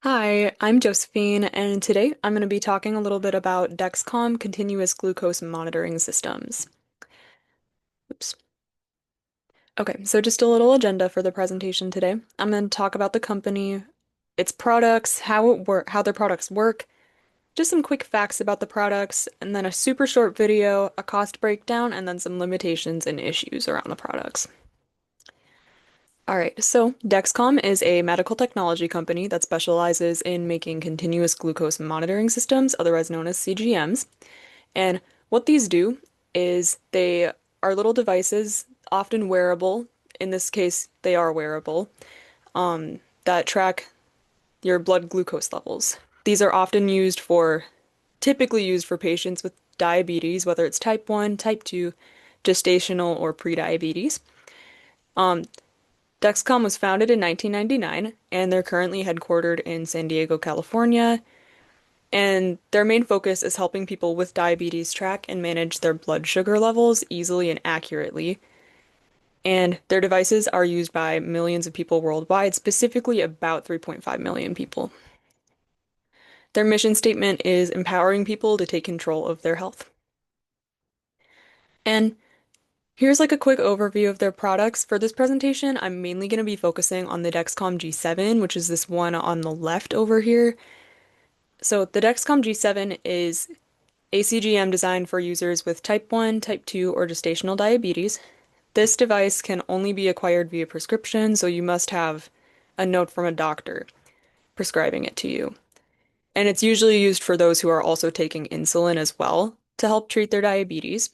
Hi, I'm Josephine, and today I'm going to be talking a little bit about Dexcom continuous glucose monitoring systems. Oops. Okay, so just a little agenda for the presentation today. I'm going to talk about the company, its products, how their products work, just some quick facts about the products, and then a super short video, a cost breakdown, and then some limitations and issues around the products. All right, so Dexcom is a medical technology company that specializes in making continuous glucose monitoring systems, otherwise known as CGMs. And what these do is they are little devices, often wearable. In this case, they are wearable, that track your blood glucose levels. These are often typically used for patients with diabetes, whether it's type 1, type 2, gestational, or prediabetes. Um, Dexcom was founded in 1999, and they're currently headquartered in San Diego, California. And their main focus is helping people with diabetes track and manage their blood sugar levels easily and accurately. And their devices are used by millions of people worldwide, specifically about 3.5 million people. Their mission statement is empowering people to take control of their health. And here's like a quick overview of their products. For this presentation, I'm mainly going to be focusing on the Dexcom G7, which is this one on the left over here. So the Dexcom G7 is a CGM designed for users with type 1, type 2, or gestational diabetes. This device can only be acquired via prescription, so you must have a note from a doctor prescribing it to you. And it's usually used for those who are also taking insulin as well to help treat their diabetes.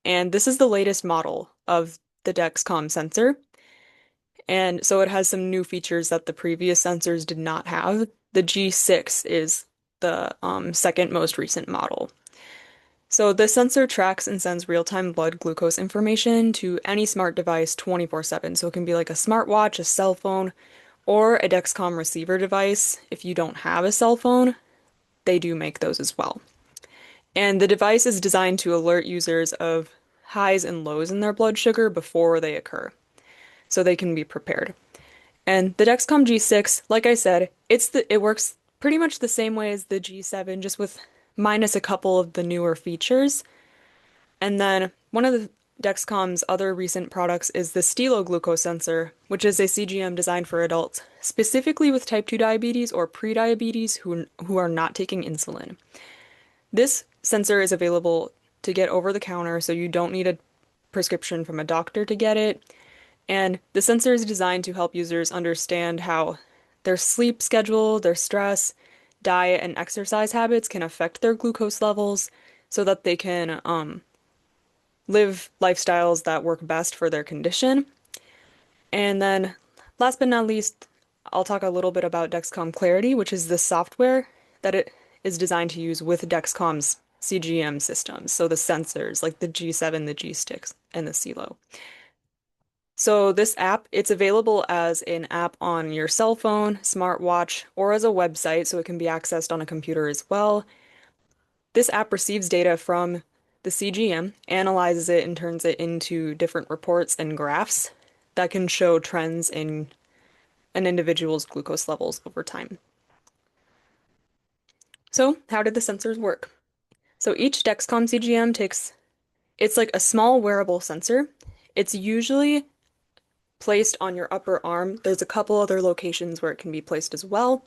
And this is the latest model of the Dexcom sensor. And so it has some new features that the previous sensors did not have. The G6 is the second most recent model. So this sensor tracks and sends real-time blood glucose information to any smart device 24/7. So it can be like a smartwatch, a cell phone, or a Dexcom receiver device. If you don't have a cell phone, they do make those as well. And the device is designed to alert users of highs and lows in their blood sugar before they occur, so they can be prepared. And the Dexcom G6, like I said, it works pretty much the same way as the G7, just with minus a couple of the newer features. And then one of the Dexcom's other recent products is the Stelo glucose sensor, which is a CGM designed for adults, specifically with type 2 diabetes or prediabetes who are not taking insulin. This sensor is available to get over the counter, so you don't need a prescription from a doctor to get it. And the sensor is designed to help users understand how their sleep schedule, their stress, diet, and exercise habits can affect their glucose levels so that they can live lifestyles that work best for their condition. And then, last but not least, I'll talk a little bit about Dexcom Clarity, which is the software that it is designed to use with Dexcom's CGM systems. So the sensors like the G7, the G6, and the CeLO. So this app, it's available as an app on your cell phone, smartwatch, or as a website, so it can be accessed on a computer as well. This app receives data from the CGM, analyzes it, and turns it into different reports and graphs that can show trends in an individual's glucose levels over time. So, how did the sensors work? So each Dexcom CGM it's like a small wearable sensor. It's usually placed on your upper arm. There's a couple other locations where it can be placed as well.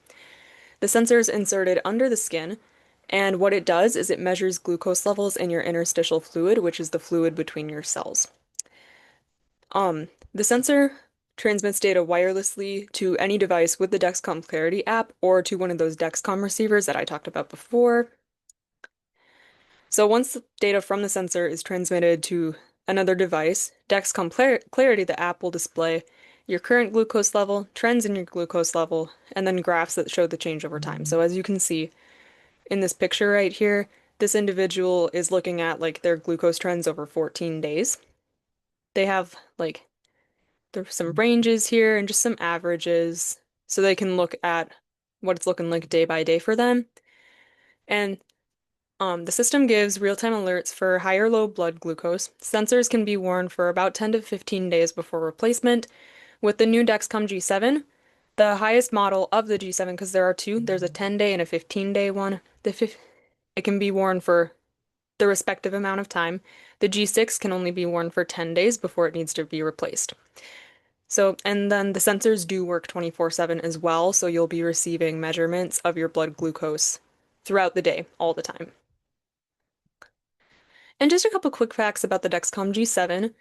The sensor is inserted under the skin, and what it does is it measures glucose levels in your interstitial fluid, which is the fluid between your cells. The sensor transmits data wirelessly to any device with the Dexcom Clarity app or to one of those Dexcom receivers that I talked about before. So once the data from the sensor is transmitted to another device, Dexcom Clarity, the app, will display your current glucose level, trends in your glucose level, and then graphs that show the change over time. So as you can see in this picture right here, this individual is looking at like their glucose trends over 14 days. They have like there's some ranges here and just some averages so they can look at what it's looking like day by day for them. And the system gives real-time alerts for high or low blood glucose. Sensors can be worn for about 10 to 15 days before replacement. With the new Dexcom G7, The highest model of the G7, because there are two, there's a 10-day and a 15-day one. It can be worn for the respective amount of time. The G6 can only be worn for 10 days before it needs to be replaced. So, and then the sensors do work 24/7 as well, so you'll be receiving measurements of your blood glucose throughout the day, all the time. And just a couple quick facts about the Dexcom G7.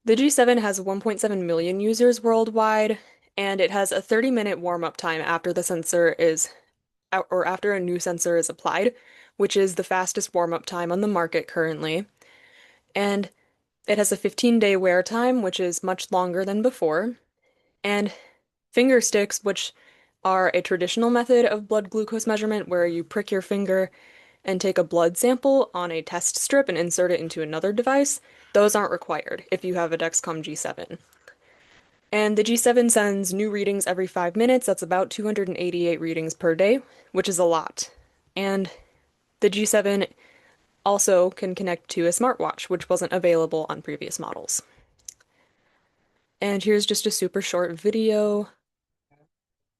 The G7 has 1.7 million users worldwide, and it has a 30-minute warm-up time after the sensor is or after a new sensor is applied, which is the fastest warm-up time on the market currently. And it has a 15-day wear time, which is much longer than before. And finger sticks, which are a traditional method of blood glucose measurement where you prick your finger and take a blood sample on a test strip and insert it into another device, those aren't required if you have a Dexcom G7. And the G7 sends new readings every 5 minutes. That's about 288 readings per day, which is a lot. And the G7 also can connect to a smartwatch, which wasn't available on previous models. And here's just a super short video.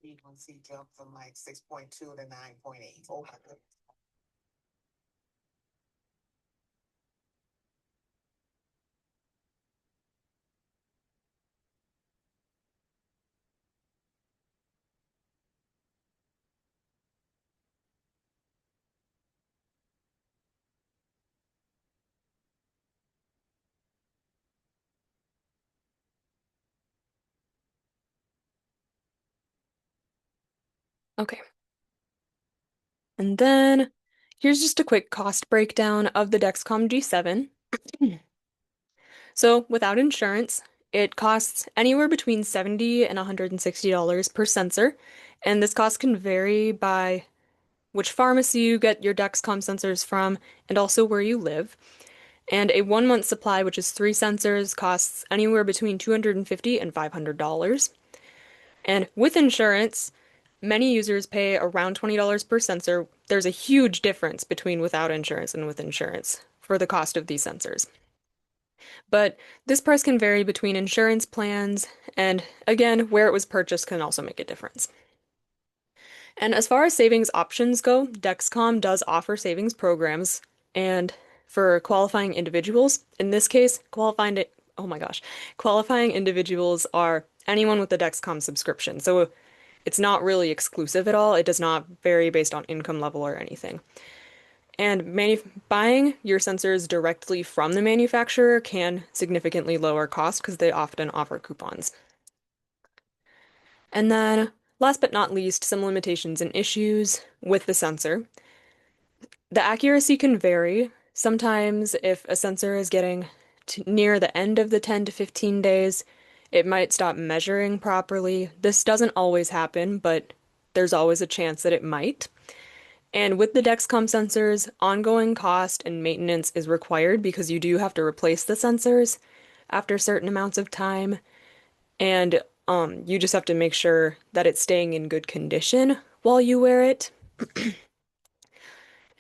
B1C jumped from like 6.2 to 9.8. Oh my goodness. Okay. And then here's just a quick cost breakdown of the Dexcom G7. So without insurance, it costs anywhere between $70 and $160 per sensor, and this cost can vary by which pharmacy you get your Dexcom sensors from and also where you live. And a 1 month supply, which is three sensors, costs anywhere between $250 and $500. And with insurance, many users pay around $20 per sensor. There's a huge difference between without insurance and with insurance for the cost of these sensors. But this price can vary between insurance plans, and again, where it was purchased can also make a difference. And as far as savings options go, Dexcom does offer savings programs, and for qualifying individuals, in this case, oh my gosh, qualifying individuals are anyone with the Dexcom subscription. So it's not really exclusive at all. It does not vary based on income level or anything. And buying your sensors directly from the manufacturer can significantly lower cost because they often offer coupons. And then, last but not least, some limitations and issues with the sensor. The accuracy can vary. Sometimes, if a sensor is getting near the end of the 10 to 15 days, it might stop measuring properly. This doesn't always happen, but there's always a chance that it might. And with the Dexcom sensors, ongoing cost and maintenance is required because you do have to replace the sensors after certain amounts of time. And you just have to make sure that it's staying in good condition while you wear it.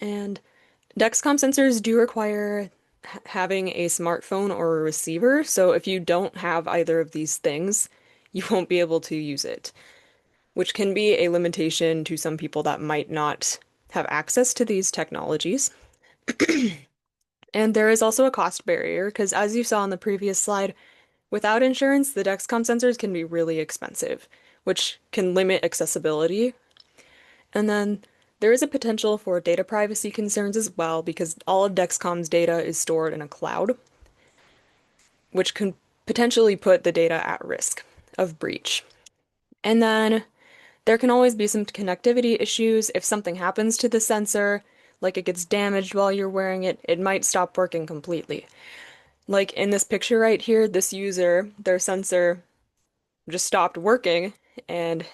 And Dexcom sensors do require having a smartphone or a receiver, so if you don't have either of these things, you won't be able to use it, which can be a limitation to some people that might not have access to these technologies. And there is also a cost barrier, because as you saw on the previous slide, without insurance, the Dexcom sensors can be really expensive, which can limit accessibility. And then there is a potential for data privacy concerns as well, because all of Dexcom's data is stored in a cloud, which can potentially put the data at risk of breach. And then there can always be some connectivity issues. If something happens to the sensor, like it gets damaged while you're wearing it, it might stop working completely. Like in this picture right here, this user, their sensor just stopped working and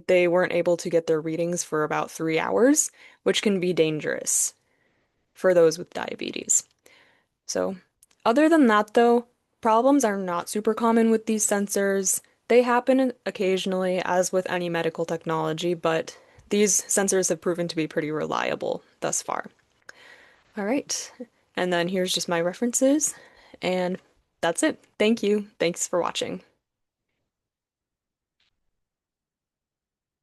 they weren't able to get their readings for about 3 hours, which can be dangerous for those with diabetes. So, other than that, though, problems are not super common with these sensors. They happen occasionally, as with any medical technology, but these sensors have proven to be pretty reliable thus far. All right, and then here's just my references, and that's it. Thank you. Thanks for watching.